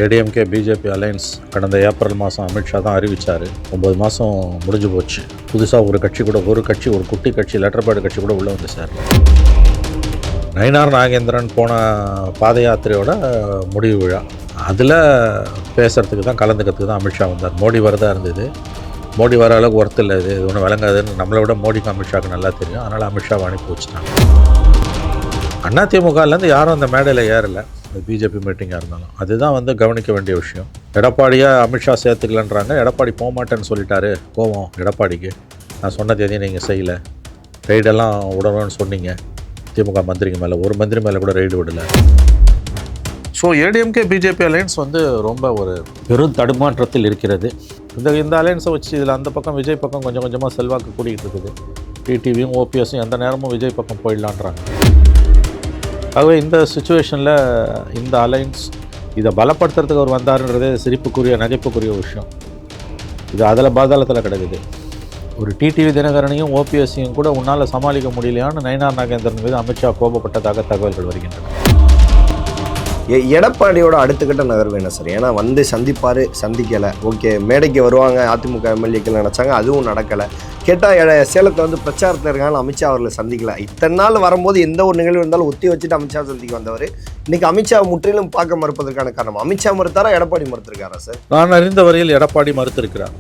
ADMK BJP alliance கடந்த April மாதம் அமித்ஷா தான் அறிவித்தார். 9 மாதம் முடிஞ்சு போச்சு. புதுசாக ஒரு குட்டி கட்சி லெட்டர்பேடு கட்சி கூட உள்ளே வந்து சார். நயினார் நாகேந்திரன் போன பாத யாத்திரையோட முடிவு விழா, அதில் பேசுகிறதுக்கு தான் கலந்துக்கிறதுக்கு தான் அமித்ஷா வந்தார். மோடி வரதாக இருந்தது. மோடி வர அளவுக்கு ஒர்த்து இல்லை, இது ஒன்றும் விளங்காதுன்னு நம்மளை விட மோடிக்கு அமித்ஷாவுக்கு நல்லா தெரியும். அதனால் அமித்ஷாவை அனுப்பி வச்சுட்டாங்க. அதிமுகலேருந்து யாரும் அந்த மேடையில் ஏறலை. பிஜேபி மீட்டிங்காக இருந்தாலும் அதுதான் கவனிக்க வேண்டிய விஷயம். எடப்பாடியாக அமித்ஷா சேர்த்துக்கலன்றாங்க. எடப்பாடி போக மாட்டேன்னு சொல்லிட்டாரு. கோவம் எடப்பாடிக்கு. நான் சொன்னது எதையும் நீங்கள் செய்யலை, ரெய்டெல்லாம் விடணும்னு சொன்னீங்க. திமுக மந்திரிங்க மேலே ஒரு மந்திரி மேலே கூட ரெய்டு விடலை. ஸோ ஏடிஎம்கே பிஜேபி அலையன்ஸ் ரொம்ப ஒரு பெரும் தடுமாற்றத்தில் இருக்கிறது. இந்த அலையன்ஸை வச்சு இதில் அந்த பக்கம் விஜய் பக்கம் கொஞ்சம் கொஞ்சமாக செல்வாக்கு கூட்டிகிட்டு இருக்குது. டிடிவியும் ஓபிஎஸும் எந்த நேரமும் விஜய் பக்கம் போயிடலான்றாங்க. ஆகவே இந்த சுச்சுவேஷனில் இந்த அலையன்ஸ் இதை பலப்படுத்துறதுக்கு அவர் வந்தாருன்றதே சிரிப்புக்குரிய நகைப்புக்குரிய விஷயம். இது அதில் பாதாளத்தில் கிடக்குது. ஒரு டிடிவி தினகரனையும் ஓபிஎஸ்ஸையும் கூட உன்னால் சமாளிக்க முடியலையான்னு நயினார் நாகேந்திரன் மீது அமித்ஷா கோபப்பட்டதாக தகவல்கள் வருகின்றன. எடப்பாடியோட அடுத்துக்கிட்ட நகர்வு என்ன சார்? ஏன்னா சந்திக்கலை. ஓகே, மேடைக்கு வருவாங்க அதிமுக எம்எல்ஏக்கள் நினச்சாங்க, அதுவும் நடக்கலை. கேட்டால் சேலத்தில் பிரச்சாரத்தில் இருக்காங்க, அமித்ஷா அவர்களை சந்திக்கலை. இத்தனை நாள் வரும்போது எந்த ஒரு நிகழ்வு இருந்தாலும் ஒத்தி வச்சுட்டு அமித்ஷா சந்திக்க வந்தவர் இன்னைக்கு அமித்ஷா முற்றிலும் பார்க்க மறுப்பதற்கான காரணம் அமித்ஷா மறுத்தாரா, எடப்பாடி மறுத்திருக்காரா சார்? நான் அறிந்த வரையில் எடப்பாடி மறுத்திருக்கிறார்.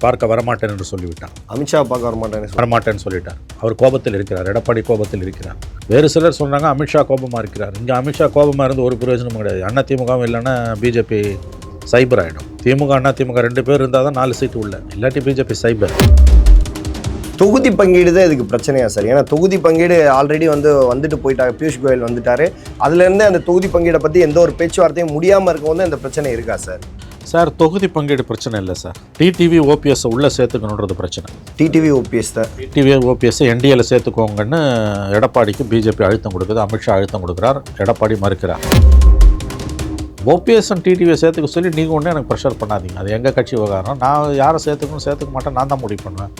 பார்க்க வரமாட்டேன் என்று சொல்லிவிட்டான். அமித்ஷா பார்க்க வரமாட்டேன்னு சொல்லிட்டார். அவர் கோபத்தில் இருக்கிறார். எடப்பாடி கோபத்தில் இருக்கிறார். வேறு சிலர் சொன்னாங்க அமித்ஷா கோபமாக இருக்கிறார். இங்கே அமித்ஷா கோபமாக இருந்து ஒரு பிரயோஜனமும் கிடையாது. அதிமுகவும் இல்லைன்னா பிஜேபி சைபர் ஆகிடும். திமுக அதிமுக 2 பேர் இருந்தால் தான் 4 சீட்டு உள்ள, இல்லாட்டி பிஜேபி சைபர். தொகுதி பங்கீடு தான் இதுக்கு பிரச்சனையா சார்? ஏன்னா தொகுதி பங்கீடு ஆல்ரெடி வந்துட்டு போயிட்டாங்க. பியூஷ் கோயல் வந்துட்டார். அதுலேருந்து அந்த தொகுதி பங்கீடை பற்றி எந்த ஒரு பேச்சுவார்த்தையும் முடியாமல் இருக்கும்போது இந்த பிரச்சனை இருக்கா சார்? சார், தொகுதி பங்கீடு பிரச்சனை இல்லை சார். டிடிவி ஓபிஎஸ் உள்ளே சேர்த்துக்கணுன்றது பிரச்சனை. டிடிவி ஓபிஎஸ் என்டிஏல சேர்த்துக்கோங்கன்னு எடப்பாடிக்கு பிஜேபி அழுத்தம் கொடுக்குது. அமித்ஷா அழுத்தம் கொடுக்குறார். எடப்பாடி மறுக்கிறார். ஓபிஎஸ் அண்ட் டிடிவியை சேர்த்துக்க சொல்லி நீங்கள் ஒன்றும் எனக்கு ப்ரெஷர் பண்ணாதீங்க. அது எங்கள் கட்சி விவகாரம். நான் யாரை சேர்த்துக்க மாட்டேன், நான் தான் முடிவு பண்ணுவேன்.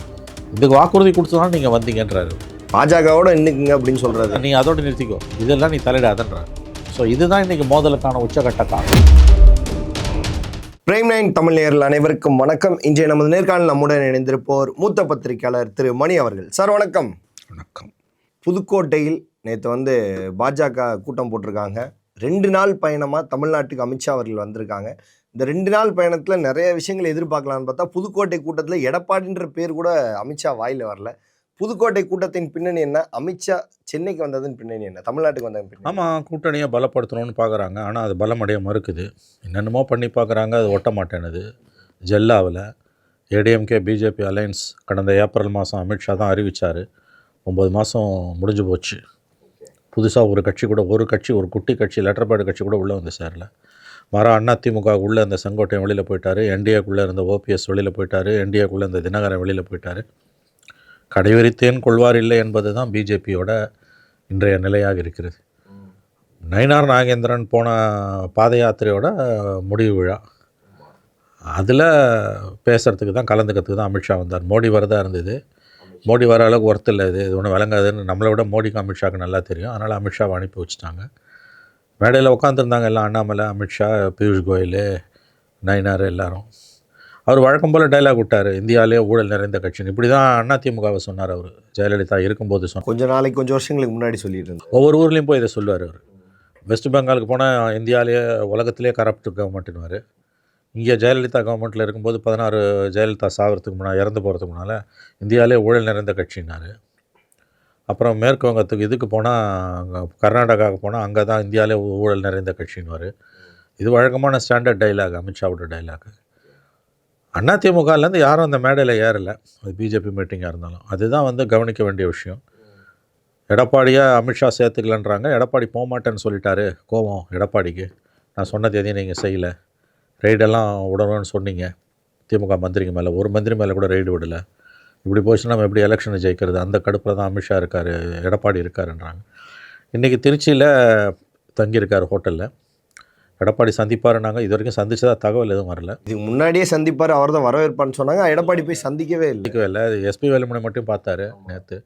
இதுக்கு வாக்குறுதி கொடுத்ததுனால நீங்கள் வந்தீங்கன்றாரு. பாஜகவோட இன்னைக்குங்க அப்படின்னு சொல்கிறது. நீங்கள் அதோடு நிறுத்திக்கோ, இதெல்லாம் நீ தலையிடாதன்றார். ஸோ இதுதான் இன்றைக்கி மோதலுக்கான உச்சகட்ட காரணம். பிரைம் 9 தமிழ் நேயர்கள் அனைவருக்கும் வணக்கம். இன்றைய நமது நேர்காணல் நம்முடன் இணைந்திருப்போர் மூத்த பத்திரிகையாளர் திரு மணி அவர்கள். சார் வணக்கம். வணக்கம். புதுக்கோட்டையில் நேற்று பாஜக கூட்டம் போட்டிருக்காங்க. 2 நாள் பயணமாக தமிழ்நாட்டுக்கு அமித்ஷா அவர்கள் வந்திருக்காங்க. இந்த 2 நாள் பயணத்தில் நிறைய விஷயங்கள் எதிர்பார்க்கலான்னு பார்த்தா புதுக்கோட்டை கூட்டத்தில் எடப்பாடின்ற பேர் கூட அமித்ஷா வாயில் வரல. புதுக்கோட்டை கூட்டத்தின் பின்னணி என்ன? அமித்ஷா சென்னைக்கு வந்ததன் பின்னணி என்ன? தமிழ்நாட்டுக்கு வந்ததன் பின்னணி? ஆமாம், கூட்டணியை பலப்படுத்தணும்னு பார்க்குறாங்க. ஆனால் அது பலமடைய மறுக்குது. என்னென்னமோ பண்ணி பார்க்குறாங்க, அது ஒட்ட மாட்டேனுது, ஜெல்லாவில். ஏடிஎம்கே பிஜேபி அலையன்ஸ் கடந்த ஏப்ரல் மாதம் அமித்ஷா தான் அறிவித்தார். 9 மாதம் முடிஞ்சு போச்சு. புதுசாக ஒரு குட்டி கட்சி லெட்டர்பேடு கட்சி கூட உள்ளே வந்து சேரல. அதிமுக உள்ளே இருந்த செங்கோட்டையன் வெளியில் போயிட்டார். என்டிஏக்குள்ளே இருந்த ஓபிஎஸ் வெளியில் போயிட்டார். என்டிஏக்குள்ளே இருந்த தினகரன் வெளியில் போயிட்டார். கடைவரித்தேன் கொள்வார் இல்லை என்பது தான் பிஜேபியோட இன்றைய நிலையாக இருக்கிறது. நயினார் நாகேந்திரன் போன பாத யாத்திரையோட முடிவு விழா, அதில் பேசுகிறதுக்கு தான் கலந்துக்கிறதுக்கு தான் அமித்ஷா வந்தார். மோடி வரதாக இருந்தது. மோடி வர அளவுக்கு ஒர்த்து இல்லை, இது ஒன்றும் விளங்காதுன்னு நம்மளை விட மோடிக்கு அமித்ஷாவுக்கு நல்லா தெரியும். அதனால் அமித்ஷாவை அனுப்பி வச்சுட்டாங்க. மேடையில் உட்காந்துருந்தாங்க எல்லாம், அண்ணாமலை, அமித்ஷா, பியூஷ் கோயல், நயினார் எல்லாரும். அவர் வழக்கம் போல் டைலாக் விட்டார், இந்தியாவிலே ஊழல் நிறைந்த கட்சின்னு. இப்படி தான் அதிமுகவை சொன்னார் அவர். ஜெயலலிதா இருக்கும்போது சொன்னார். கொஞ்சம் வருஷங்களுக்கு முன்னாடி சொல்லிட்டு இருந்தார். ஒவ்வொரு ஊர்லேயும் போய் இதை சொல்லுவார் அவர். வெஸ்ட் பெங்காலுக்கு போனால் இந்தியாவிலேயே உலகத்திலே கரப்ட் கவர்மெண்ட்டுன்னு. இங்கே ஜெயலலிதா கவர்மெண்ட்டில் இருக்கும்போது 16 ஜெயலலிதா சாகிறதுக்கு முன்னால், இறந்து போகிறதுக்கு முன்னால் இந்தியாவிலே ஊழல் நிறைந்த கட்சின்னார். அப்புறம் மேற்கு வங்கத்துக்கு இதுக்கு போனால், கர்நாடகாவுக்கு போனால் அங்கே தான் இந்தியாவிலே ஊழல் நிறைந்த கட்சின்னு. இது வழக்கமான ஸ்டாண்டர்ட் டைலாக், அமித்ஷாவோட டைலாக். அதிமுகலேருந்து யாரும் அந்த மேடையில் ஏறலை. அது பிஜேபி மீட்டிங்காக இருந்தாலும் அதுதான் கவனிக்க வேண்டிய விஷயம். எடப்பாடியாக அமித்ஷா சேர்த்துக்கலன்றாங்க. எடப்பாடி போக மாட்டேன்னு சொல்லிட்டாரு. கோவம் எடப்பாடிக்கு. நான் சொன்னது எதையும் நீங்கள் செய்யலை, ரெய்டெல்லாம் விடணும்னு சொன்னீங்க. திமுக மந்திரிங்க மேலே ஒரு மந்திரி மேலே கூட ரெய்டு விடலை. இப்படி போச்சுன்னா நம்ம எப்படி எலெக்ஷனை ஜெயிக்கிறது? அந்த கடுப்பில் தான் அமித்ஷா இருக்கார், எடப்பாடி இருக்காருன்றாங்க. இன்றைக்கி திருச்சியில் தங்கியிருக்கார் ஹோட்டலில். எடப்பாடி சந்திப்பாருன்னாங்க. இது வரைக்கும் சந்திச்சதா தகவல் எதுவும் வரல. இதுக்கு முன்னாடியே சந்திப்பார், அவர் தான் வரவேற்பான்னு சொன்னாங்க. எடப்பாடி போய் சந்திக்கவே இல்லை. எஸ்பி வேலுமணி மட்டும் பார்த்தாரு நேற்று.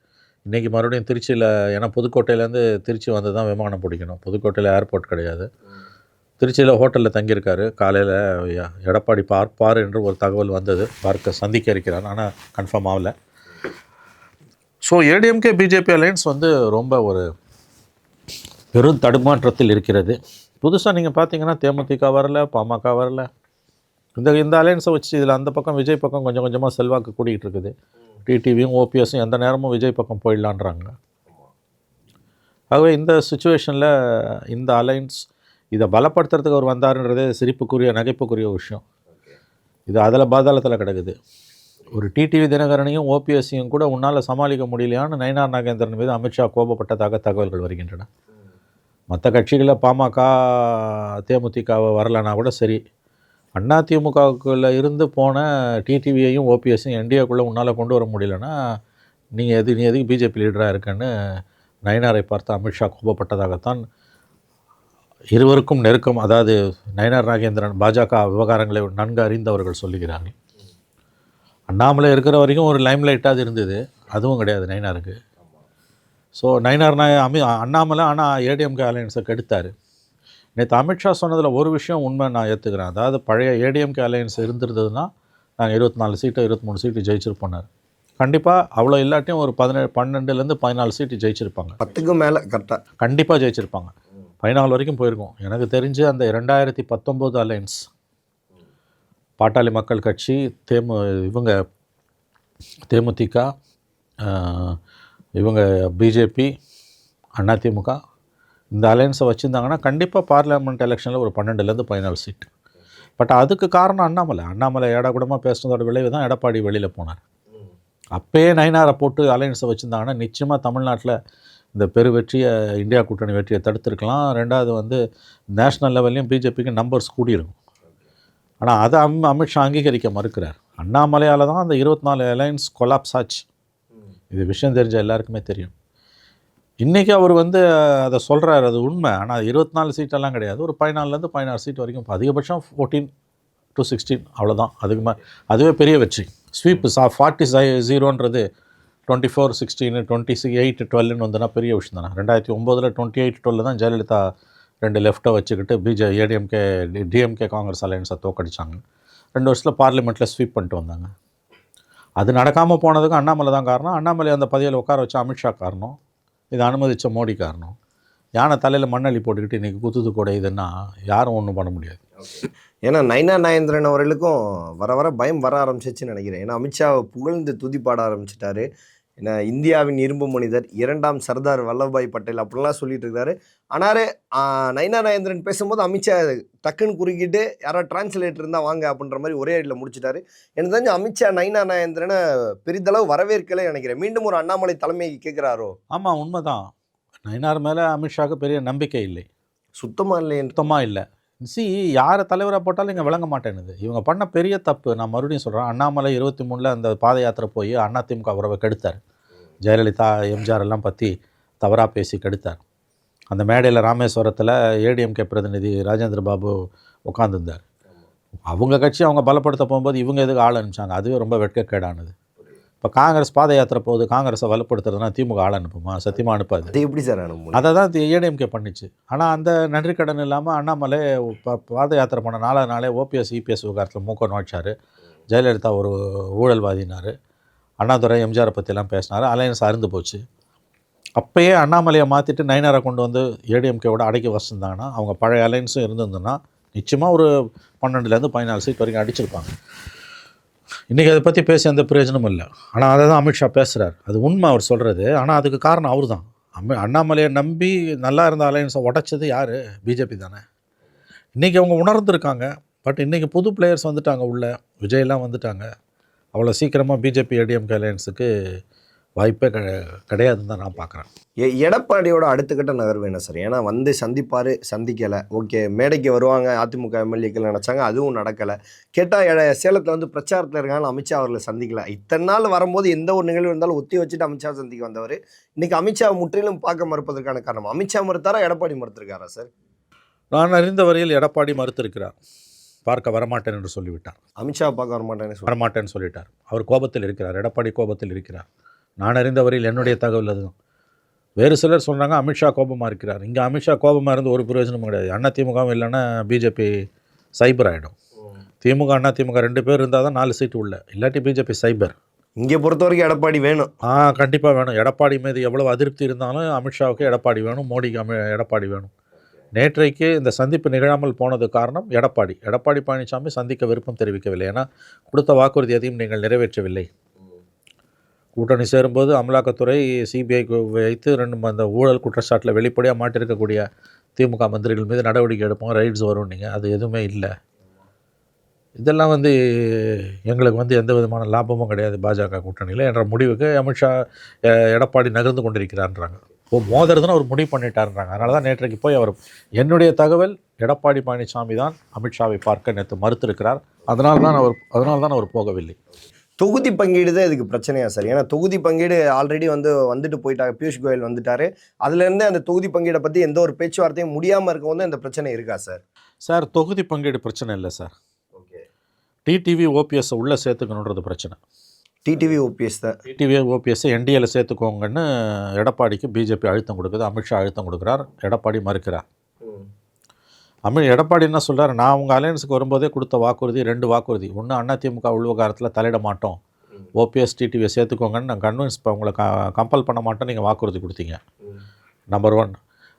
இன்றைக்கி மறுபடியும் திருச்சியில், ஏன்னா புதுக்கோட்டையிலேருந்து திருச்சி வந்து தான் விமானம் பிடிக்கணும். புதுக்கோட்டையில் ஏர்போர்ட் கிடையாது. திருச்சியில் ஹோட்டலில் தங்கியிருக்காரு. காலையில் எடப்பாடி பார்ப்பார் என்று ஒரு தகவல் வந்தது. பார்க்க சந்திக்க இருக்கிறார், ஆனால் கன்ஃபார்ம் ஆகலை. ஸோ ஏடிஎம்கே பிஜேபி அலையன்ஸ் வந்து ரொம்ப ஒரு பெரும் தடுமாற்றத்தில் இருக்கிறது. புதுசாக நீங்கள் பார்த்தீங்கன்னா தேமுதிக வரல, பாமக வரல. இந்த அலையன்ஸை வச்சு இதில் அந்த பக்கம் விஜய் பக்கம் கொஞ்சம் கொஞ்சமாக செல்வாக்கு கூட்டிகிட்டு இருக்குது. டிடிவியும் ஓபிஎஸும் எந்த நேரமும் விஜய் பக்கம் போயிடலான்றாங்க. ஆகவே இந்த சுச்சுவேஷனில் இந்த அலையன்ஸ் இதை பலப்படுத்துறதுக்கு அவர் வந்தாருன்றதே சிரிப்புக்குரிய நகைப்புக்குரிய விஷயம். இது அதில் பாதாளத்தில் கிடக்குது. ஒரு டிடிவி தினகரனையும் ஓபிஎஸ்ஸையும் கூட உன்னால் சமாளிக்க முடியலையான்னு நயினார் நாகேந்திரன் மீது அமித்ஷா கோபப்பட்டதாக தகவல்கள் வருகின்றன. மற்ற கட்சிகளில் பாமக தேமுதிக வரலன்னா கூட சரி, அதிமுகவுக்குள்ள இருந்து போன டிடிவியையும் ஓபிஎஸ்ஸையும் என்டிஏக்குள்ளே உன்னால் கொண்டு வர முடியலன்னா நீ எதுக்கு பிஜேபி லீடராக இருக்கன்னு நயினாரை பார்த்து அமித்ஷா கோபப்பட்டதாகத்தான் இருவருக்கும் நெருக்கம், அதாவது நயினார் நாகேந்திரன் பாஜக விவகாரங்களை நன்கு அறிந்தவர்கள் சொல்லுகிறார்கள். அண்ணாமலை இருக்கிற வரைக்கும் ஒரு லைம்லைட்டாக அது இருந்தது, அதுவும் கிடையாது நயினாருக்கு. ஸோ நயினார் அண்ணாமலை ஆனால் ஏடிஎம்கே அலையன்ஸை கெடுத்தார். நேற்று அமித்ஷா சொன்னதில் ஒரு விஷயம் உண்மை நான் ஏற்றுக்கிறேன். அதாவது பழைய ஏடிஎம்கே அலையன்ஸ் இருந்திருந்ததுன்னா நாங்கள் 24 சீட்டு 23 சீட்டு ஜெயிச்சிருப்போனார். கண்டிப்பாக அவ்வளோ இல்லாட்டியும் ஒரு 12லேருந்து 14 சீட்டு ஜெயிச்சிருப்பாங்க. 10க்கு மேலே கரெக்டாக கண்டிப்பாக ஜெயிச்சிருப்பாங்க. 14 வரைக்கும் போயிருக்கும். எனக்கு தெரிஞ்சு அந்த 2019 அலையன்ஸ் பாட்டாளி மக்கள் கட்சி, தேமுதிக, இவங்க பிஜேபி, அதிமுக, இந்த அலையன்ஸை வச்சுருந்தாங்கன்னா கண்டிப்பாக பார்லிமெண்ட் எலெக்ஷனில் ஒரு 12லேருந்து 14 சீட்டு. பட் அதுக்கு காரணம் அண்ணாமலை ஏடாகூடமாக பேசுனதோட விளைவு தான் எடப்பாடி வெளியில் போனார். அப்போயே நயினாரை போட்டு அலையன்ஸை வச்சுருந்தாங்கன்னா நிச்சயமாக தமிழ்நாட்டில் இந்த பெரு வெற்றியை, இந்தியா கூட்டணி வெற்றியை தடுத்துருக்கலாம். ரெண்டாவது வந்து நேஷ்னல் லெவல்லையும் பிஜேபிக்கு நம்பர்ஸ் கூடியிருக்கும். ஆனால் அதை அமித்ஷா அங்கீகரிக்க மறுக்கிறார். அண்ணாமலையால் தான் அந்த 24 அலையன்ஸ் கொலாப்ஸ் ஆச்சு. இது விஷயம் தெரிஞ்ச எல்லாருக்குமே தெரியும். இன்றைக்கி அவர் வந்து அதை சொல்கிறார், அது உண்மை. ஆனால் 24 சீட்டெல்லாம் கிடையாது, ஒரு 14லேருந்து 16 சீட் வரைக்கும், அதிகபட்சம் 14 to 16 அவ்வளோதான். அதுவே பெரிய வெற்றி. ஸ்வீப் 40-0ன்றது 24-16, 28-12 வந்துன்னா பெரிய விஷயம் தானே. 2009 28-12 தான் ஜெயலலிதா 2 லெஃப்ட்டை வச்சுக்கிட்டு ஏடிஎம்கே டிஎம்கே காங்கிரஸ் அலையன்ஸை தோக்கடிச்சாங்க. 2 வருஷத்தில் பார்லிமெண்ட்டில் ஸ்வீப் பண்ணிட்டு வந்தாங்க. அது நடக்காமல் போனதுக்கு அண்ணாமலை தான் காரணம். அண்ணாமலை அந்த பதவியில் உட்கார வச்ச அமித்ஷா காரணம். இதை அனுமதித்த மோடி காரணம். யானை தலையில் மண்ணள்ளி போட்டுக்கிட்டு இன்றைக்கி குத்துது கூட, இதுன்னா யாரும் ஒன்றும் பண்ண முடியாது. ஏன்னா நயினார் நாகேந்திரன் அவர்களுக்கும் வர பயம் வர ஆரம்பிச்சிச்சுன்னு நினைக்கிறேன். ஏன்னா அமித்ஷாவை புகழ்ந்து துதிப்பாட ஆரம்பிச்சிட்டாரு. ஏன்னா இந்தியாவின் இரும்பு மனிதர், 2ஆம் சர்தார் வல்லபாய் பட்டேல் அப்படிலாம் சொல்லிட்டு இருக்காரு. ஆனாரு நயினார் நாகேந்திரன் பேசும்போது அமித்ஷா டக்குன்னு குறுக்கிட்டு யாராவது டிரான்ஸ்லேட்டர் இருந்தால் வாங்க அப்படின்ற மாதிரி ஒரே அடியில் முடிச்சிட்டாரு. எனக்கு தெரிஞ்சு அமித்ஷா நயினார் நாகேந்திரனை பெரிதளவு வரவேற்கலை நினைக்கிறேன். மீண்டும் ஒரு அண்ணாமலை தலைமைக்கு கேட்குறாரோ? ஆமாம், உண்மைதான். நயினார் மேலே அமித்ஷாவுக்கு பெரிய நம்பிக்கை இல்லை. சுத்தமாக இல்லை. யாரை தலைவராக போட்டாலும் இங்கே விளங்க மாட்டேனுது. இவங்க பண்ண பெரிய தப்பு. நான் மறுபடியும் சொல்கிறேன், அண்ணாமலை 23 அந்த பாத யாத்திரை போய் அதிமுக உறவை கெடுத்தார். ஜெயலலிதா எம்ஜிஆர் எல்லாம் பற்றி தவறாக பேசி கெடுத்தார். அந்த மேடையில் ராமேஸ்வரத்தில் ஏடிஎம்கே பிரதிநிதி ராஜேந்திர பாபு உட்காந்துருந்தார். அவங்க கட்சி அவங்க பலப்படுத்த போகும்போது இவங்க எதுக்கு ஆள் அனுப்பிச்சாங்க? அதுவே ரொம்ப வெட்கக்கேடானது. இப்போ காங்கிரஸ் பாத யாத்திரை போகுது, காங்கிரஸை வலுப்படுத்துறதுனா திமுக ஆள் அனுப்புமா? சத்தியமாக அனுப்பாது. அது எப்படி சார் அனுப்பும்? அதை தான் ஏடிஎம்கே பண்ணிச்சு. ஆனால் அந்த நன்றி கடன் இல்லாமல் அண்ணாமலை பாத யாத்திரை போன 4வது நாளே ஓபிஎஸ் இபிஎஸ் விவகாரத்தில் மூக்க நோச்சார். ஜெயலலிதா ஒரு ஊழல்வாதினார். அண்ணாதுரை எம்ஜிஆரை பற்றிலாம் பேசினார். அலையன்ஸ் அருந்து போச்சு. அப்போயே அண்ணாமலையை மாற்றிட்டு நயினாரை கொண்டு வந்து ஏடிஎம்கேவோட அடக்கி வச்சுருந்தாங்கன்னா, அவங்க பழைய அலையன்ஸும் இருந்திருந்ததுன்னா நிச்சயமாக ஒரு 12லேருந்து 14 சீட் வரைக்கும் அடிச்சிருப்பாங்க. இன்றைக்கி அதை பற்றி பேசி எந்த பிரயோஜனமும் இல்லை. ஆனால் அதை தான் அமித்ஷா பேசுகிறார். அது உண்மை அவர் சொல்கிறது. ஆனால் அதுக்கு காரணம் அவர் தான். அண்ணாமலையை நம்பி நல்லா இருந்த அலையன்ஸை உடைச்சது யார்? பிஜேபி தானே. இன்றைக்கி அவங்க உணர்ந்துருக்காங்க. பட் இன்றைக்கி புது பிளேயர்ஸ் வந்துட்டாங்க, உள்ள விஜய்லாம் வந்துட்டாங்க. அவ்வளோ சீக்கிரமாக பிஜேபி ஏடிஎம்கே அலையன்ஸுக்கு வாய்ப்பே கிடையாதுன்னு தான் நான் பார்க்குறேன். எடப்பாடியோட அடுத்த கட்ட நகர்வு என்ன சார்? ஏன்னா வந்து சந்திக்கலை, ஓகே, மேடைக்கு வருவாங்க அதிமுக எம்எல்ஏக்கள் நினச்சாங்க, அதுவும் நடக்கலை. கேட்டால் சேலத்தில் வந்து பிரச்சாரத்தில் இருக்காங்க, அமித்ஷா அவர்களை சந்திக்கல. இத்தனை நாள் வரும்போது எந்த ஒரு நிகழ்வு இருந்தாலும் ஒத்தி வச்சுட்டு அமித்ஷா சந்திக்க வந்தவர் இன்றைக்கி அமித்ஷா முற்றிலும் பார்க்க மறுப்பதற்கான காரணம் அமித்ஷா மறுத்தாரா, எடப்பாடி மறுத்திருக்காரா சார்? நான் அறிந்த வரையில் எடப்பாடி மறுத்திருக்கிறார். பார்க்க வரமாட்டேன் என்று சொல்லிவிட்டார். அமித்ஷா பார்க்க வரமாட்டேன்னு சொல்லிட்டார். அவர் கோபத்தில் இருக்கிறார். எடப்பாடி கோபத்தில் இருக்கிறார். நான் அறிந்த வரையில் என்னுடைய தகவல் அதுதான். வேறு சிலர் சொல்கிறாங்க அமித்ஷா கோபமாக இருக்கிறார். இங்கே அமித்ஷா கோபமாக இருந்து ஒரு பிரயோஜனமும் கிடையாது. அண்ணா திமுகவும் இல்லைன்னா பிஜேபி சைபர் ஆகிடும். திமுக அண்ணா திமுக 2 பேர் இருந்தால் தான் 4 சீட்டு உள்ள, இல்லாட்டி பிஜேபி சைபர். இங்கே பொறுத்த வரைக்கும் எடப்பாடி வேணும். கண்டிப்பாக வேணும். எடப்பாடி மீது எவ்வளோ அதிருப்தி இருந்தாலும் அமித்ஷாவுக்கு எடப்பாடி வேணும், மோடிக்கு எடப்பாடி வேணும். நேற்றைக்கு இந்த சந்திப்பு நிகழாமல் போனது காரணம் எடப்பாடி பழனிசாமி சந்திக்க விருப்பம் தெரிவிக்கவில்லை. ஏன்னா கொடுத்த வாக்குறுதி எதையும் நீங்கள் நிறைவேற்றவில்லை. கூட்டணி சேரும்போது அமலாக்கத்துறை சிபிஐக்கு வைத்து 2 அந்த ஊழல் குற்றச்சாட்டில் வெளிப்படையாக மாட்டிருக்கக்கூடிய திமுக மந்திரிகள் மீது நடவடிக்கை எடுப்போம், ரைட்ஸ் வரும். நீங்கள் அது எதுவுமே இல்லை. இதெல்லாம் எங்களுக்கு எந்த விதமான லாபமும் கிடையாது பாஜக கூட்டணியில் என்ற முடிவுக்கு அமித்ஷா எடப்பாடி நகர்ந்து கொண்டிருக்கிறான்றாங்க. மோதுறதுன்னு அவர் முடிவு பண்ணிட்டாருன்றாங்க. அதனால தான் நேற்றைக்கு போய் என்னுடைய தகவல் எடப்பாடி பழனிசாமி தான் அமித்ஷாவை பார்க்க நேற்று மறுத்திருக்கிறார். அதனால தான் அவர் போகவில்லை. தொகுதி பங்கீடு தான் இதுக்கு பிரச்சனையா சார்? ஏன்னா தொகுதி பங்கீடு ஆல்ரெடி வந்துட்டு போயிட்டாங்க, பியூஷ் கோயல் வந்துட்டாரு. அதுலேருந்து அந்த தொகுதி பங்கீடை பற்றி எந்த ஒரு பேச்சுவார்த்தையும் முடியாமல் இருக்கும் இந்த பிரச்சனை இருக்கா சார்? சார், தொகுதி பங்கீடு பிரச்சனை இல்லை சார். டிடிவி ஓபிஎஸ் உள்ளே சேர்த்துக்கணுன்றது பிரச்சனை. டிடிவி ஓபிஎஸ் என்டிஏல சேர்த்துக்கோங்கன்னு எடப்பாடிக்கு பிஜேபி அழுத்தம் கொடுக்குது, அமித்ஷா அழுத்தம் கொடுக்குறார், எடப்பாடி மறுக்கிறார். எடப்பாடி என்ன சொல்கிறார், நான் உங்கள் அலையன்ஸுக்கு வரும்போதே கொடுத்த வாக்குறுதி 2 வாக்குறுதி. ஒன்று, அதிமுக உள்விவகாரத்தில் தலையிட மாட்டோம், ஓபிஎஸ் டிடிவியை சேர்த்துக்கோங்கன்னு நான் கன்வின்ஸ் உங்களை கம்பல் பண்ண மாட்டோம், நீங்கள் வாக்குறுதி கொடுத்தீங்க. நம்பர் 1.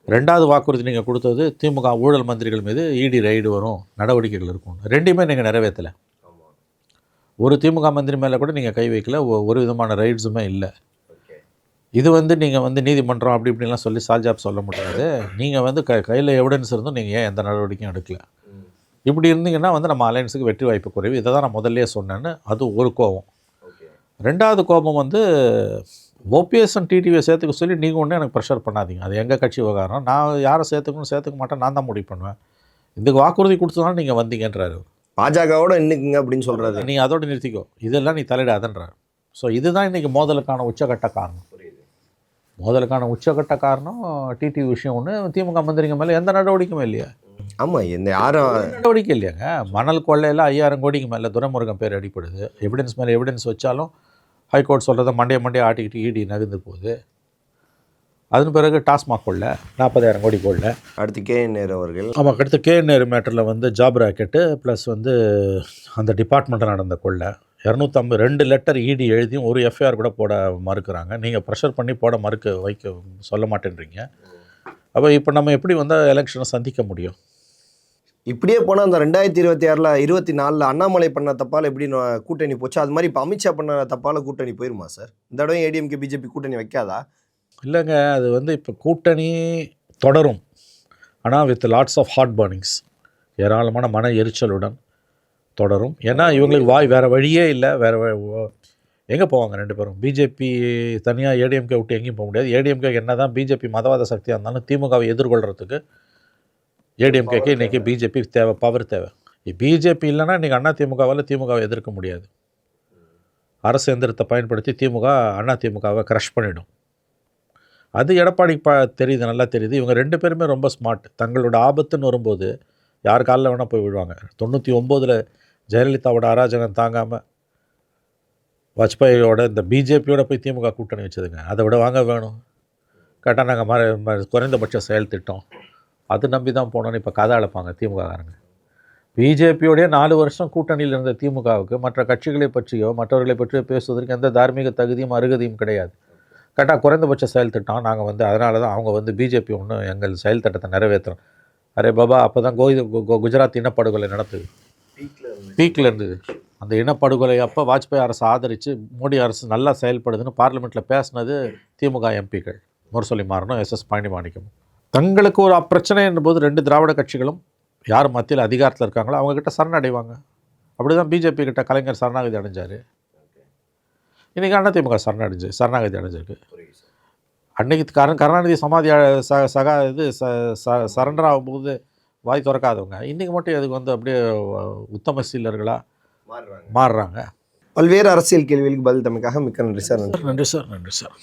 2வது வாக்குறுதி நீங்கள் கொடுத்தது திமுக ஊழல் மந்திரிகள் மீது இடி ரைடு வரும், நடவடிக்கைகள் இருக்கும். 2மே நீங்கள் நிறைவேற்றலை. ஒரு திமுக மந்திரி மேலே கூட நீங்கள் கை வைக்கல, ஒரு விதமான ரைட்ஸுமே இல்லை. இது நீங்கள் நீதிமன்றம் அப்படி இப்படிலாம் சொல்லி சால்ஜாப் சொல்ல முடியாது. நீங்கள் கையில் எவிடன்ஸ் இருந்தும் நீங்கள் ஏன் எந்த நடவடிக்கையும் எடுக்கல? இப்படி இருந்தீங்கன்னா நம்ம அலையன்ஸுக்கு வெற்றி வாய்ப்பு குறைவு. இதை தான் நான் முதல்லையே சொன்னேன்னு. அது ஒரு கோபம். 2வது கோபம் ஓபிஎஸ் அண்ட் டிடிவியை சேர்த்துக்க சொல்லி நீங்கள் ஒன்றும் எனக்கு ப்ரெஷர் பண்ணாதீங்க. அது எங்கள் கட்சி விவகாரம். நான் யாரை சேர்த்துக்க மாட்டேன், நான் தான் முடிவு பண்ணுவேன். இதுக்கு வாக்குறுதி கொடுத்ததாலும் நீங்கள் வந்தீங்கன்றாரு. பாஜகவோட இன்னைக்குங்க அப்படின்னு சொல்கிறாரு. நீ அதோடு நிறுத்திக்கோ, இதெல்லாம் நீ தலையிடாதன்றார். ஸோ இதுதான் இன்றைக்கி மோதலுக்கான உச்சகட்ட காரணம். டிடிவி விஷயம் ஒன்று, திமுக மந்திரிங்க மேலே எந்த நடவடிக்கையுமே இல்லையா? ஆமாம், இந்த யாரும் நடவடிக்கை இல்லையாங்க. மணல் கொள்ளையில் 5000 கோடிக்கு மேலே துரைமுருகன் பேர் அடிப்படுது. எவிடன்ஸ் மேலே எவிடன்ஸ் வச்சாலும் ஹைகோர்ட் சொல்கிறத மண்டையை ஆட்டிக்கிட்டு இடி நகர்ந்து போகுது. அதன் பிறகு டாஸ்மாக் கொள்ள 40,000 கோடி கொள்ள. அடுத்து KN அவர்கள். ஆமாம், அடுத்து KN மேட்டரில் ஜாப் ராக்கெட்டு ப்ளஸ் அந்த டிபார்ட்மெண்ட்டில் நடந்த கொள்ள 252 லெட்டர் இடி எழுதியும் ஒரு எஃப்ஐஆர் கூட போட மறுக்கிறாங்க. நீங்கள் ப்ரெஷர் பண்ணி வைக்க சொல்ல மாட்டேன்றீங்க. அப்போ இப்போ நம்ம எப்படி எலெக்ஷனை சந்திக்க முடியும்? இப்படியே போனால் அந்த 2026 24 அண்ணாமலை பண்ண தப்பால் எப்படி கூட்டணி போச்சு, அது மாதிரி இப்போ அமித்ஷா பண்ண தப்பால் கூட்டணி போயிருமா சார்? இந்த தடவை ADMK பிஜேபி கூட்டணி வைக்காதா? இல்லைங்க, அது இப்போ கூட்டணி தொடரும். ஆனால் வித் லாட்ஸ் ஆஃப் ஹார்ட் பர்னிங்ஸ், ஏராளமான மன எரிச்சலுடன் தொடரும். ஏன்னா இவங்களுக்கு வேறு வழியே இல்லை. எங்கே போவாங்க 2 பேரும்? பிஜேபி தனியாக ADMK விட்டு எங்கேயும் போக முடியாது. ADMK என்ன தான் பிஜேபி மதவாத சக்தியாக இருந்தாலும் திமுகவை எதிர்கொள்கிறதுக்கு ADMKக்கு இன்றைக்கி பிஜேபி தேவை, பவர் தேவை. பிஜேபி இல்லைன்னா இன்றைக்கி திமுகவை எதிர்க்க முடியாது. அரசு எந்திரத்தை பயன்படுத்தி திமுகவை க்ரஷ் பண்ணிடும். அது எடப்பாடிக்கு தெரியுது, நல்லா தெரியுது. இவங்க 2 பேருமே ரொம்ப ஸ்மார்ட். தங்களோட ஆபத்துன்னு வரும்போது யார் காலில் வேணால் போய் விடுவாங்க. 99 ஜெயலலிதாவோட அராஜகம் தாங்காமல் வாஜ்பாயோட இந்த பிஜேபியோட போய் திமுக கூட்டணி வச்சதுங்க. அதை விட வாங்க வேணும் கேட்டால் நாங்கள் குறைந்தபட்ச செயல் திட்டம் அது நம்பி தான் போனோன்னு இப்போ கதை அழைப்பாங்க திமுககாரங்க. பிஜேபியோடைய 4 வருஷம் கூட்டணியில் இருந்த திமுகவுக்கு மற்ற கட்சிகளை பற்றியோ மற்றவர்களை பற்றியோ பேசுவதற்கு எந்த தார்மீக தகுதியும் அருகதையும் கிடையாது. கேட்டால் குறைந்தபட்ச செயல் திட்டம் நாங்கள் அதனால தான் அவங்க பிஜேபி ஒன்று எங்கள் செயல் திட்டத்தை நிறைவேற்றுறோம். அரே பாபா, அப்போ தான் குஜராத் இனப்படுகொலை நடத்துது, பீக்கில் இருந்தது. அந்த இனப்படுகொலை அப்போ வாஜ்பாய் அரசு ஆதரித்து மோடி அரசு நல்லா செயல்படுதுன்னு பார்லிமெண்ட்டில் பேசினது திமுக எம்பிக்கள் முரசொலி மாறனும் SS பாண்டிமாணிக்கமும். தங்களுக்கு ஒரு பிரச்சனை என்போது 2 திராவிட கட்சிகளும் யார் மத்தியில் அதிகாரத்தில் இருக்காங்களோ அவங்கக்கிட்ட சரணடைவாங்க. அப்படி தான் பிஜேபி கிட்ட கலைஞர் சரணாகதி அடைஞ்சார். இன்றைக்கி அதிமுக சரணாகதி அடைஞ்சிருக்கு. அன்றைக்கி கருணாநிதி சமாதி சரண்டர் ஆகும்போது வாய் திறக்காதவங்க இன்றைக்கி மட்டும் அதுக்கு அப்படியே உத்தம சீலர்களாக மாறுறாங்க. பல்வேறு அரசியல் கேள்விகளுக்கு பதில் தமிழுக்காக மிக்க நன்றி சார். நன்றி சார்.